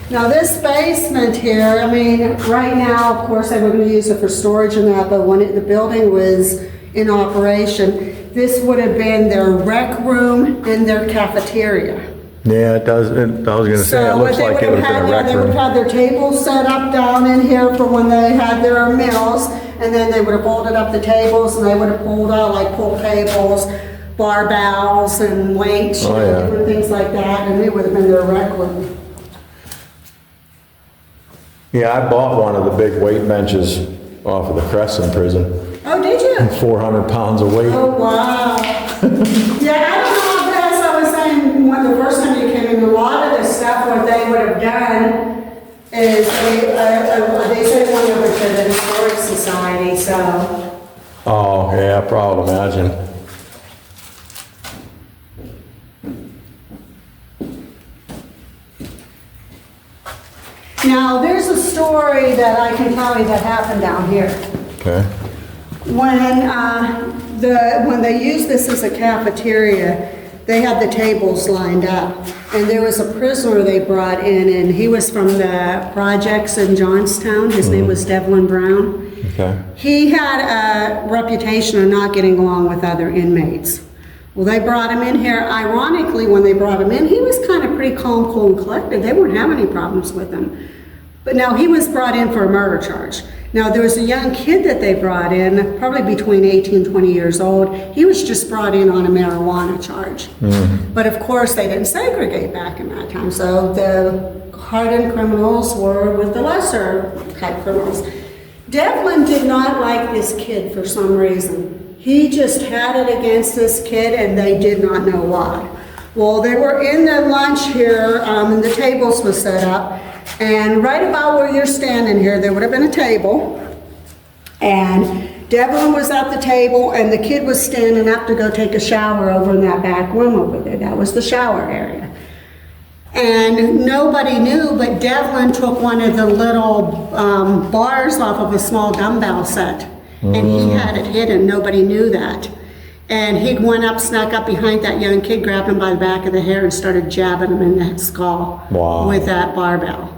Now this basement here, I mean, right now, of course, they wouldn't use it for storage and that, but when the building was in operation, this would have been their rec room and their cafeteria. Yeah, it does. I was going to say, it looks like it would have been a rec They would room. have had their tables set up down in here for when they had their meals, and then they would have folded up the tables, and they would have pulled out like pool tables, barbells, and weights, Oh, yeah. different things like that, and it would have been their rec room. Yeah, I bought one of the big weight benches off of the Crescent prison. Oh, did you? 400 pounds of weight. Oh, wow. Yeah, I don't know, as I was saying, when the first time you came in, a lot of this stuff, what they would have done is, they said went over to the Historic Society, so. Oh, yeah, I probably imagine. Now, there's a story that I can tell you that happened down here. Okay. When they used this as a cafeteria, they had the tables lined up. And there was a prisoner they brought in, and he was from the projects in Johnstown. His name was Devlin Brown. Okay. He had a reputation of not getting along with other inmates. Well, they brought him in here. Ironically, when they brought him in, he was kind of pretty calm, cool, and collected. They weren't having any problems with him. But now he was brought in for a murder charge. Now, there was a young kid that they brought in, probably between 18 and 20 years old. He was just brought in on a marijuana charge. But of course, they didn't segregate back in that time. So the hardened criminals were with the lesser type criminals. Devlin did not like this kid for some reason. He just had it against this kid, and they did not know why. Well, they were in the lunch here, and the tables were set up. And right about where you're standing here, there would have been a table. And Devlin was at the table, and the kid was standing up to go take a shower over in that back room over there. That was the shower area. And nobody knew, but Devlin took one of the little bars off of a small dumbbell set. And he had it hidden. Nobody knew that. And he went up, snuck up behind that young kid, grabbed him by the back of the hair, and started jabbing him in the skull with that barbell.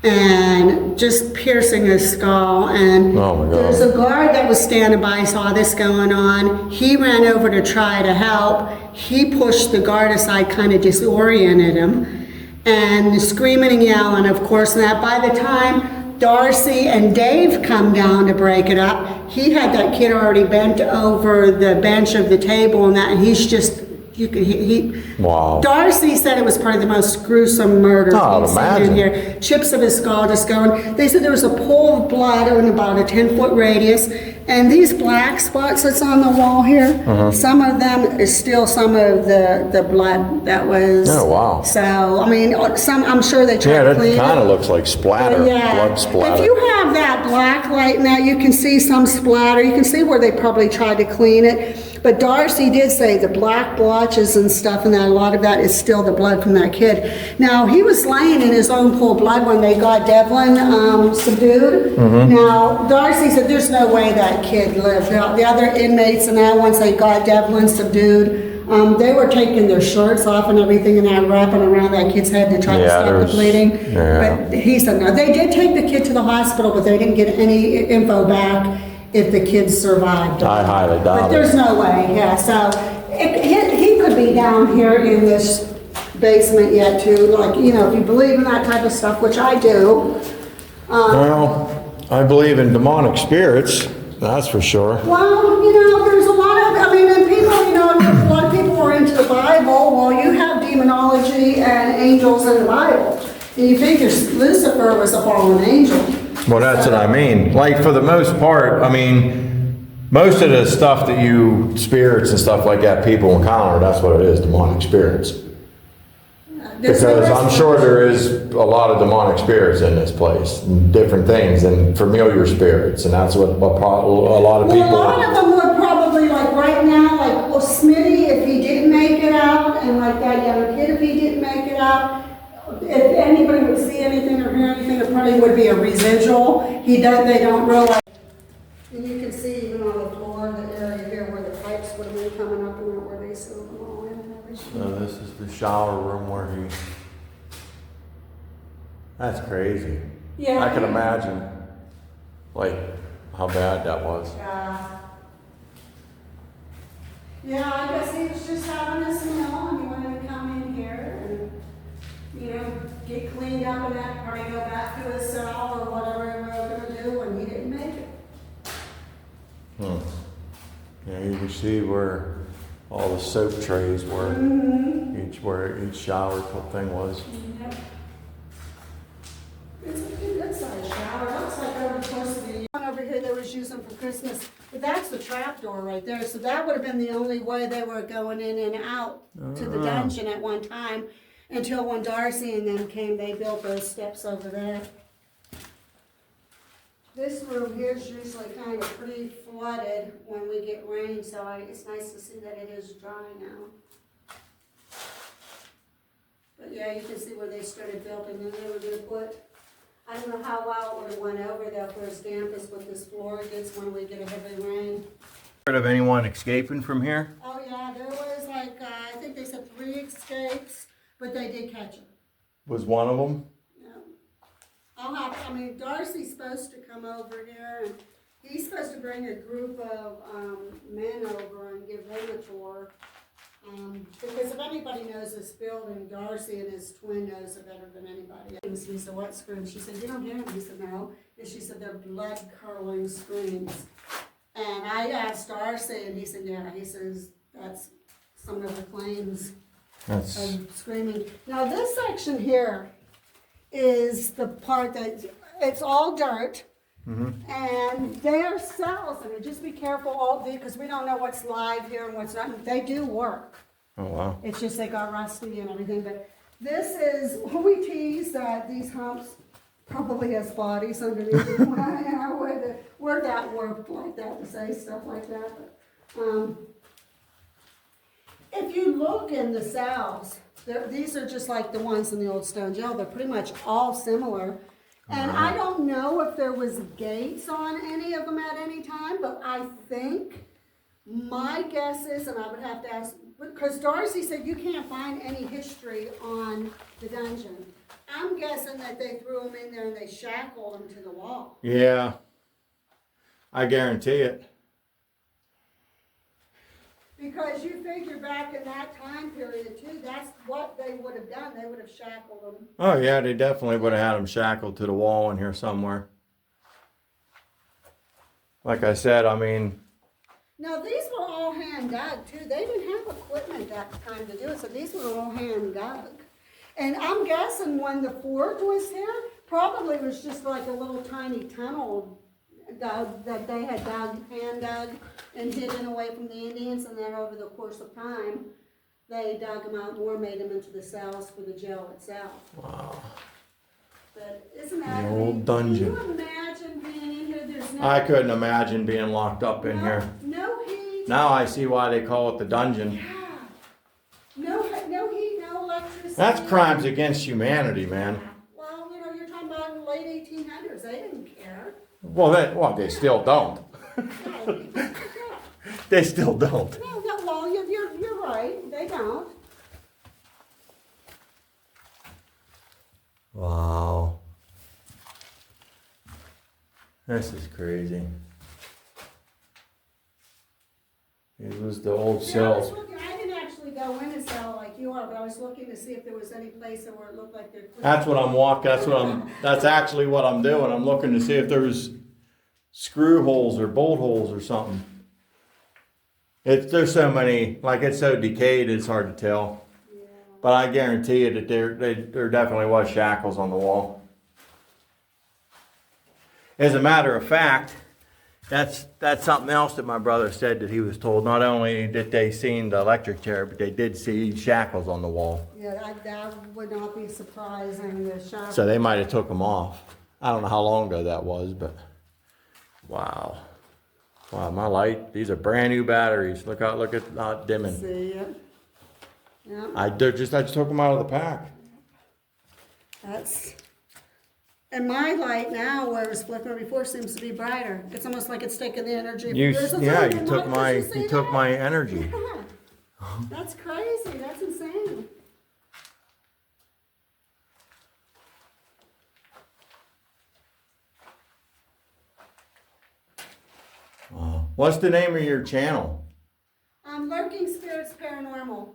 And just piercing his skull. And Oh my God. there's a guard that was standing by, saw this going on. He ran over to try to help. He pushed the guard aside, kind of disoriented him, and screaming and yelling, of course. And that by the time Darcy and Dave come down to break it up, he had that kid already bent over the bench of the table, and that, and he's just, Wow. Darcy said it was probably the most gruesome murder he'd seen in here. Chips of his skull just going. They said there was a pool of blood in about a 10-foot radius, and these black spots that's on the wall here, some of them is still some of the blood that was. Oh, wow. So, I mean, I'm sure they tried to clean it. Yeah, that kind of looks like splatter, blood splatter. If you have that black light now, you can see some splatter. You can see where they probably tried to clean it. But Darcy did say the black blotches and stuff, and that a lot of that is still the blood from that kid. Now, he was laying in his own pool of blood when they got Devlin subdued. Now, Darcy said there's no way that kid lived. Now, the other inmates, and now once they got Devlin subdued, they were taking their shirts off and everything, and that wrapping around that kid's head to try to stop the bleeding. But he said no. They did take the kid to the hospital, but they didn't get any info back if the kids survived. I highly doubt it. But there's no way, yeah. So he could be down here in this basement yet too. Like, you know, if you believe in that type of stuff, which I do. Well, I believe in demonic spirits, that's for sure. Well, you know, there's a lot of, I mean, and people, you know, a lot of people are into the Bible. Well, you have demonology and angels in the Bible. And you figure Lucifer was a fallen angel. Well, that's what I mean. Like, for the most part, I mean, most of the stuff that spirits and stuff like that, people encounter, that's what it is, demonic spirits. Because I'm sure there is a lot of demonic spirits in this place, different things, and familiar spirits, and that's what a lot of people... Well, a lot of them would probably, like right now, like, well, Smitty, if he didn't make it out, and like that young kid, if he didn't make it out, if anybody would see anything or hear anything, it probably would be a residual. They don't realize. And you can see even on the floor, the area here where the pipes would have been coming up and where they sealed them all in and everything. So this is the shower room where he... That's crazy. Yeah. I can imagine, like, how bad that was. Yeah, I guess he was just having his meal and he wanted to come in here and, you know, get cleaned up and that, probably go back to his cell or whatever he was going to do, and he didn't make it. Yeah, you can see where all the soap trays were, where each shower thing was. Yep. It's a pretty good sized shower. It looks like over the course of the year. One over here they was using for Christmas, but that's the trap door right there. So that would have been the only way they were going in and out to the dungeon at one time. Until when Darcy and them came, they built those steps over there. This room here is usually kind of pretty flooded when we get rain, so it's nice to see that it is dry now. But yeah, you can see where they started building, and they were going to put I don't know how well it would've went over though for as damp as what this floor gets when we get a heavy rain. Heard of anyone escaping from here? Oh yeah, there was like, I think they said 3 escapes, but they did catch them. Was one of them? I mean, Darcy's supposed to come over here, and he's supposed to bring a group of men over and give them a tour. Because if anybody knows this building, Darcy and his twin knows it better than anybody. He said, what screams? She said, you don't hear them? He said, no. And she said, they're blood-curdling screams. And I asked Darcy, and he said, yeah. He says, that's some of the claims of screaming. Now, this section here is the part that, it's all dirt. And they are cells, and just be careful, because we don't know what's live here and what's not. They do work. Oh, wow. It's just they got rusty and everything. But this is, we tease that these humps probably has bodies underneath them. We're that warped like that to say stuff like that. But, if you look in the cells, these are just like the ones in the old stone jail. They're pretty much all similar. And I don't know if there was gates on any of them at any time, but I think my guess is, and I would have to ask, because Darcy said you can't find any history on the dungeon. I'm guessing that they threw them in there and they shackled them to the wall. Yeah, I guarantee it. Because you figure back in that time period too, that's what they would have done. They would have shackled them. Oh yeah, they definitely would have had them shackled to the wall in here somewhere. Like I said, I mean. Now these were all hand dug too. They didn't have equipment that time to do it, so these were all hand dug. And I'm guessing when the fort was here, probably was just like a little tiny tunnel dug that they had hand dug and hidden away from the Indians, and then over the course of time, they dug them out more, made them into the cells for the jail itself. Wow. But isn't that The old dungeon. Can you imagine being in here? There's no, I couldn't imagine being locked up in here. No heat. Now I see why they call it the dungeon. Yeah. No heat, no electricity. That's crimes against humanity, man. Well, you're talking about in the late 1800s. They didn't care. Well, they still don't. No. They still don't. No, well, you're right. They don't. Wow. This is crazy. It was the old cells. I didn't actually go in a cell like you are, but I was looking to see if there was any place where it looked like there could. That's what I'm walking. That's actually what I'm doing. I'm looking to see if there was screw holes or bolt holes or something. There's so many, like it's so decayed, it's hard to tell. Yeah. But I guarantee you that there definitely was shackles on the wall. As a matter of fact, that's something else that my brother said that he was told. Not only did they seen the electric chair, but they did see shackles on the wall. Yeah, that would not be surprising. The shackles. So they might have took them off. I don't know how long ago that was, but wow. Wow, my light, these are brand new batteries. Look at not dimming. See it? Yeah. I just took them out of the pack. And my light now, where it was flickering before, seems to be brighter. It's almost like it's taking the energy. You There's a took light. Did you see that? my energy. Yeah. That's crazy. That's insane. Wow. What's the name of your channel? Lurking Spirits Paranormal.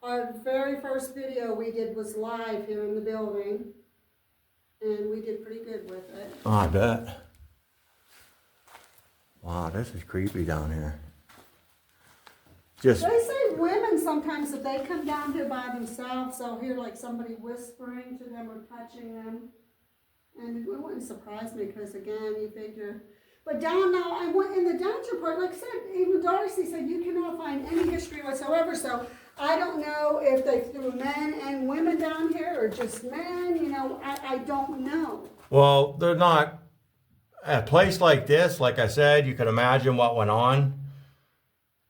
Our very first video we did was live here in the building, and we did pretty good with it. Oh, I bet. Wow, this is creepy down here. They say women sometimes, if they come down here by themselves, they'll hear like somebody whispering to them or touching them. And it wouldn't surprise me because, again, you figure. But down now, in the dungeon part, like I said, even Darcy said you cannot find any history whatsoever. So I don't know if they threw men and women down here or just men. I don't know. Well, they're not. A place like this, like I said, you can imagine what went on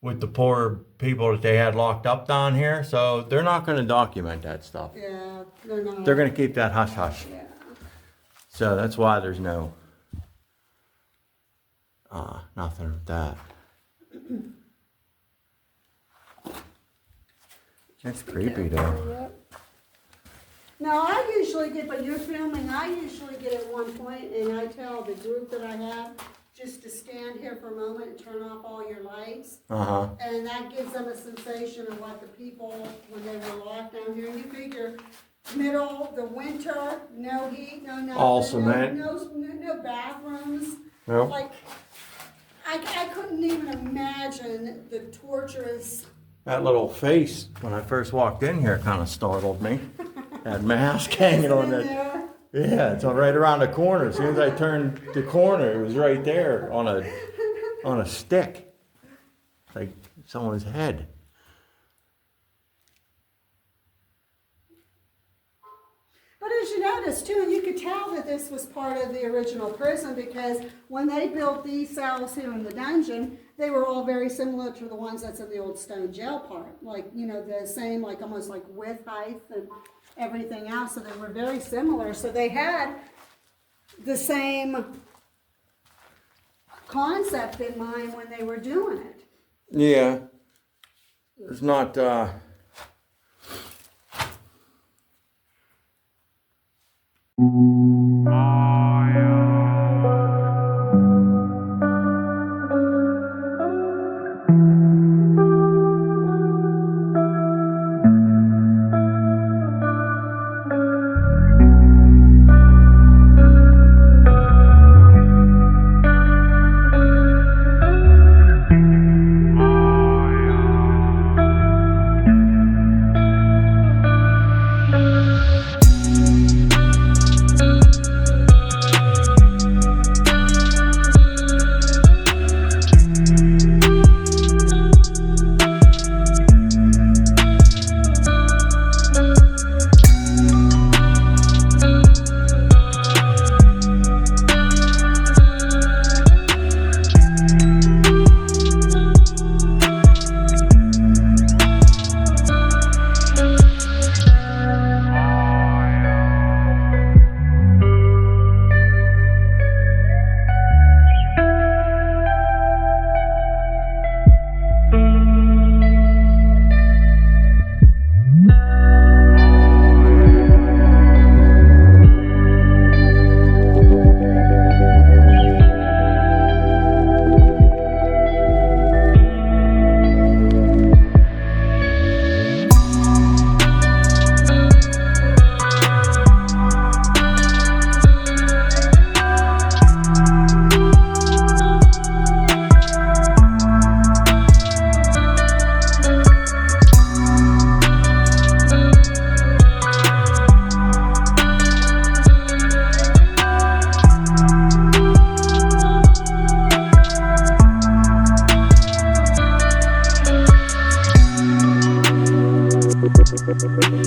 with the poor people that they had locked up down here. So they're not going to document that stuff. Yeah, they're not. They're going to keep that hush hush. Yeah. So that's why there's no, nothing with that. That's creepy though. Now, I usually get, but you're filming, I usually get at one point and I tell the group that I have just to stand here for a moment and turn off all your lights. Uh-huh. And that gives them a sensation of what the people, when they were locked down here, and you figure middle, the winter, no heat, no nothing. All cement. No bathrooms. No. Like, I couldn't even imagine the torturous. That little face, when I first walked in here, kind of startled me. That mask hanging on that. Yeah, it's right around the corner. As soon as I turned the corner, it was right there on a stick. Like someone's head. But as you notice too, and you could tell that this was part of the original prison because when they built these cells here in the dungeon, they were all very similar to the ones that's in the old stone jail part. Like, you know, the same, like almost like width, height, and everything else. So they were very similar. So they had the same concept in mind when they were doing it. Yeah. It's not,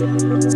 Thank you.